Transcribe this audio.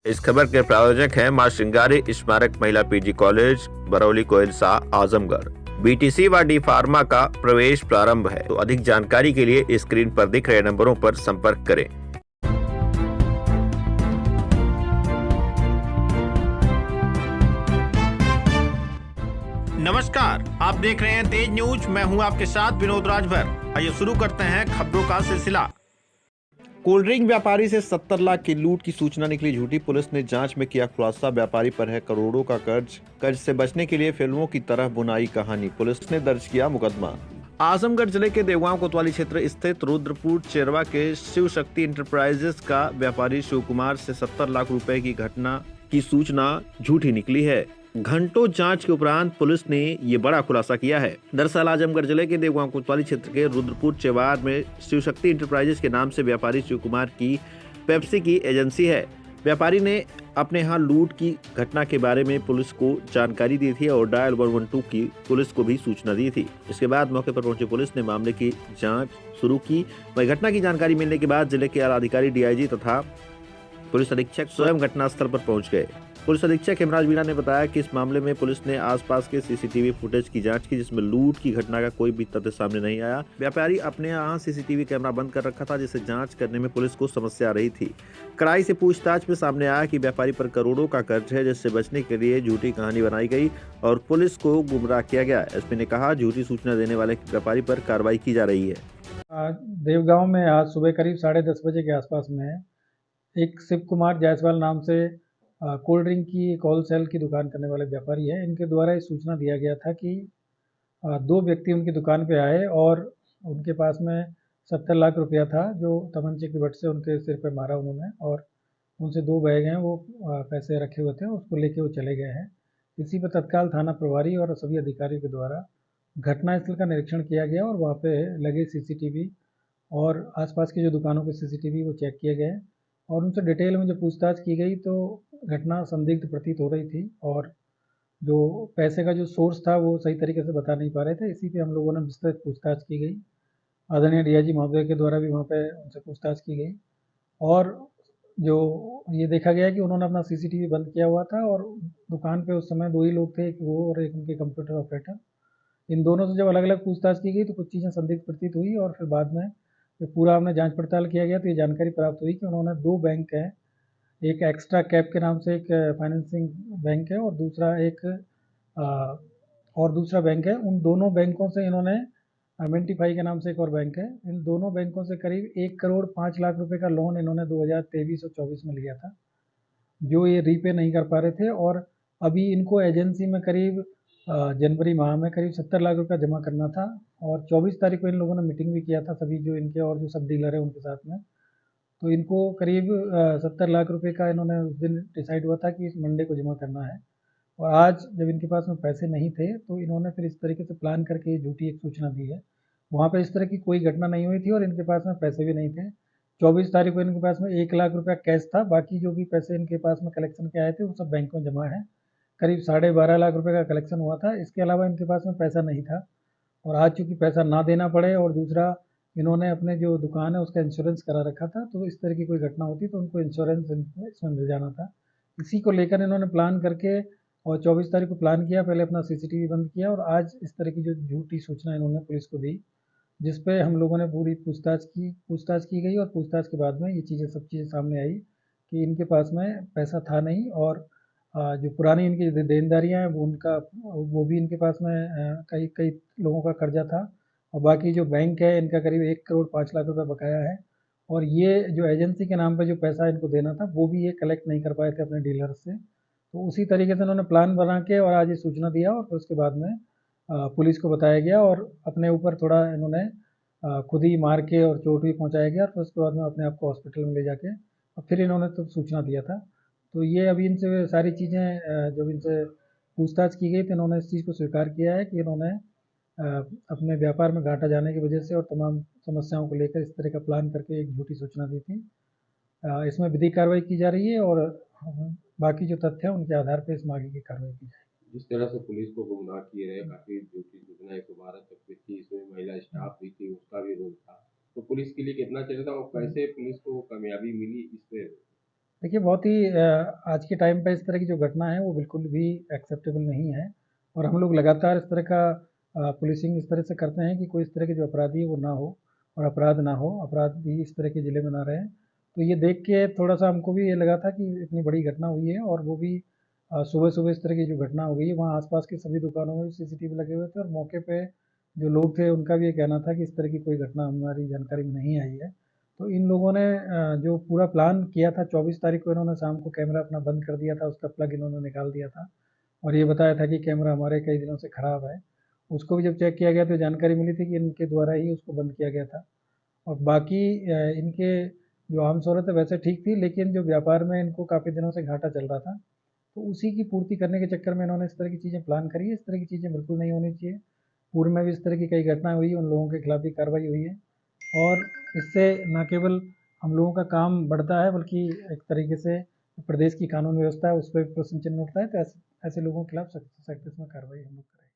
इस खबर के प्रायोजक हैं मां Shringari Smarak Mahila PG college, Barauli Koilsa, Azamgarh. BTC व डी फार्मा का प्रवेश प्रारंभ है, तो अधिक जानकारी के लिए स्क्रीन पर दिख रहे नंबरों पर संपर्क करें। नमस्कार, आप देख रहे हैं तेज न्यूज। मैं हूं आपके साथ विनोद राजभर। आइए शुरू करते हैं खबरों का सिलसिला। कोल्ड ड्रिंक व्यापारी से 70 लाख की लूट की सूचना निकली झूठी। पुलिस ने जांच में किया खुलासा। व्यापारी पर है करोड़ों का कर्ज से बचने के लिए फिल्मों की तरह बुनाई कहानी। पुलिस ने दर्ज किया मुकदमा। आजमगढ़ जिले के देवगांव कोतवाली क्षेत्र स्थित रुद्रपुर चेरवा के शिव शक्ति इंटरप्राइजेस का व्यापारी शिव कुमार से 70 लाख रुपए की घटना की सूचना झूठी निकली है। घंटों जांच के उपरांत पुलिस ने ये बड़ा खुलासा किया है। दरअसल आजमगढ़ जिले के देवगांव कोतवाली क्षेत्र के रुद्रपुर चेवार में शिव शक्ति इंटरप्राइजेस के नाम से व्यापारी शिव कुमार की पेप्सी की एजेंसी है। व्यापारी ने अपने यहाँ लूट की घटना के बारे में पुलिस को जानकारी दी थी और डायल 112 की पुलिस को भी सूचना दी थी। इसके बाद मौके पर पहुंची पुलिस ने मामले की जांच शुरू की। वही घटना की जानकारी मिलने के बाद जिले के आला अधिकारी डीआईजी तथा पुलिस अधीक्षक स्वयं घटनास्थल पर पहुंच गए। पुलिस अधीक्षक हेमराज मीणा ने बताया कि इस मामले में पुलिस ने आसपास के सीसीटीवी फुटेज की जांच की, जिसमें लूट की घटना का कोई भी तथ्य सामने नहीं आया। व्यापारी अपने यहाँ सीसीटीवी कैमरा बंद कर रखा था, जिसे जांच करने में पुलिस को समस्या आ रही थी। कड़ाई से पूछताछ में सामने आया कि व्यापारी पर करोड़ों का कर्ज है, जिससे बचने के लिए झूठी कहानी बनाई गई और पुलिस को गुमराह किया गया। एसपी ने कहा, झूठी सूचना देने वाले व्यापारी पर कार्रवाई की जा रही है। देवगांव में आज सुबह करीब 10:30 बजे के आसपास में एक शिव कुमार जायसवाल नाम से कोल्ड ड्रिंक की एक होलसेल की दुकान करने वाले व्यापारी है। इनके द्वारा ये सूचना दिया गया था कि दो व्यक्ति उनकी दुकान पे आए और उनके पास में 70 लाख रुपया था, जो तमंचे की बट से उनके सिर पे मारा उन्होंने, और उनसे 2 बैग हैं वो पैसे रखे हुए थे, उसको लेके वो चले गए हैं। इसी पर तत्काल थाना प्रभारी और सभी अधिकारियों के द्वारा घटनास्थल का निरीक्षण किया गया और वहाँ पे लगे सीसीटीवी और आसपास की जो दुकानों के सीसीटीवी वो चेक किए गए और उनसे डिटेल में जो पूछताछ की गई तो घटना संदिग्ध प्रतीत हो रही थी और जो पैसे का जो सोर्स था वो सही तरीके से बता नहीं पा रहे थे। इसी पे हम लोगों ने विस्तृत पूछताछ की गई। आदरणीय डीआईजी महोदय के द्वारा भी वहाँ पे उनसे पूछताछ की गई और जो ये देखा गया कि उन्होंने अपना सीसीटीवी बंद किया हुआ था और दुकान पे उस समय 2 ही लोग थे, एक वो और एक उनके कंप्यूटर ऑपरेटर। इन दोनों से जब अलग-अलग पूछताछ की गई तो कुछ चीज़ें संदिग्ध प्रतीत हुई और फिर बाद में जब पूरा हमने जांच पड़ताल किया गया तो ये जानकारी प्राप्त हुई कि उन्होंने 2 बैंक हैं, एक एक्स्ट्रा कैप के नाम से एक फाइनेंसिंग बैंक है और दूसरा एक बैंक है। उन दोनों बैंकों से इन्होंने मिंटीफाई के नाम से एक और बैंक है। इन दोनों बैंकों से करीब 1 करोड़ 5 लाख रुपए का लोन इन्होंने 2023 और 24 में लिया था, जो ये रीपे नहीं कर पा रहे थे और अभी इनको एजेंसी में करीब जनवरी माह में करीब 70 लाख रुपया जमा करना था और 24 तारीख को इन लोगों ने मीटिंग भी किया था सभी जो इनके और जो सब डीलर है उनके साथ में। तो इनको करीब 70 लाख रुपए का इन्होंने उस दिन डिसाइड हुआ था कि इस मंडे को जमा करना है और आज जब इनके पास में पैसे नहीं थे तो इन्होंने फिर इस तरीके से प्लान करके ये झूठी एक सूचना दी है। वहाँ पे इस तरह की कोई घटना नहीं हुई थी और इनके पास में पैसे भी नहीं थे। 24 तारीख को इनके पास में 1 लाख रुपया कैश था, बाकी जो भी पैसे इनके पास में कलेक्शन के आए थे वो सब बैंक में जमा है। करीब 12.5 लाख रुपए का कलेक्शन हुआ था। इसके अलावा इनके पास में पैसा नहीं था और आज चूँकि पैसा ना देना पड़े और दूसरा इन्होंने अपने जो दुकान है उसका इंश्योरेंस करा रखा था, तो इस तरह की कोई घटना होती तो उनको इंश्योरेंस इसमें मिल जाना था। इसी को लेकर इन्होंने प्लान करके और 24 तारीख को प्लान किया, पहले अपना सीसीटीवी बंद किया और आज इस तरह की जो झूठी सूचना इन्होंने पुलिस को दी, जिस पे हम लोगों ने पूरी पूछताछ की गई और पूछताछ के बाद में ये सब चीज़ें सामने आई कि इनके पास में पैसा था नहीं और जो पुरानी इनकी देनदारियाँ हैं वो भी इनके पास में कई कई लोगों का कर्जा था और बाकी जो बैंक है इनका करीब 1 करोड़ 5 लाख रुपए बकाया है और ये जो एजेंसी के नाम पे जो पैसा इनको देना था वो भी ये कलेक्ट नहीं कर पाए थे अपने डीलर से। तो उसी तरीके से उन्होंने प्लान बना के और आज ये सूचना दिया और फिर उसके बाद में पुलिस को बताया गया और अपने ऊपर थोड़ा इन्होंने खुद ही मार के और चोट भी पहुँचाया गया और फिर उसके बाद में अपने आप को हॉस्पिटल में ले जाके और फिर इन्होंने तब सूचना दिया था। तो ये अभी इनसे सारी चीज़ें जब इनसे पूछताछ की गई तो इन्होंने इस चीज़ को स्वीकार किया है कि इन्होंने अपने व्यापार में घाटा जाने की वजह से और तमाम समस्याओं को लेकर इस तरह का प्लान करके एक झूठी सूचना दी थी। इसमें विधिक कार्रवाई की जा रही है और बाकी जो तथ्य हैं उनके आधार पर इसमें आगे की कार्रवाई की जाएगी। जिस तरह से पुलिस को गुमराह किए रहे, काफ़ी झूठी सूचना 112 तक भी थी, इसमें महिला स्टाफ भी थी, उसका भी रोल था। तो पुलिस के लिए कितना चाहिए था और कैसे पुलिस को कामयाबी मिली इस पे? देखिए बहुत ही आज के टाइम पे इस तरह की जो घटना है वो बिल्कुल भी एक्सेप्टेबल नहीं है और हम लोग लगातार इस तरह का पुलिसिंग इस तरह से करते हैं कि कोई इस तरह के जो अपराधी है वो ना हो और अपराध ना हो, अपराध भी इस तरह के ज़िले में ना रहें। तो ये देख के थोड़ा-सा हमको भी ये लगा था कि इतनी बड़ी घटना हुई है और वो भी सुबह-सुबह इस तरह की जो घटना हो गई है, वहाँ आस-पास की सभी दुकानों में भी सीसीटीवी लगे हुए थे और मौके पे जो लोग थे उनका भी ये कहना था कि इस तरह की कोई घटना हमारी जानकारी में नहीं आई है। तो इन लोगों ने जो पूरा प्लान किया था 24 तारीख को इन्होंने शाम को कैमरा अपना बंद कर दिया था, उसका प्लग इन्होंने निकाल दिया था और ये बताया था कि कैमरा हमारे कई दिनों से ख़राब है। उसको भी जब चेक किया गया तो जानकारी मिली थी कि इनके द्वारा ही उसको बंद किया गया था और बाकी इनके जो आम शोहरत है वैसे ठीक थी, लेकिन जो व्यापार में इनको काफ़ी दिनों से घाटा चल रहा था, तो उसी की पूर्ति करने के चक्कर में इन्होंने इस तरह की चीज़ें प्लान करी है। इस तरह की चीज़ें बिल्कुल नहीं होनी चाहिए। पूर्व में भी इस तरह की कई घटनाएँ हुई हैं, उन लोगों के खिलाफ भी कार्रवाई हुई है और इससे न केवल हम लोगों का काम बढ़ता है बल्कि एक तरीके से प्रदेश की कानून व्यवस्था है उस पर भी प्रश्न चिन्ह उठता है। तो ऐसे ऐसे लोगों के खिलाफ सख्त सख्त इसमें कार्रवाई हम लोग करेंगे।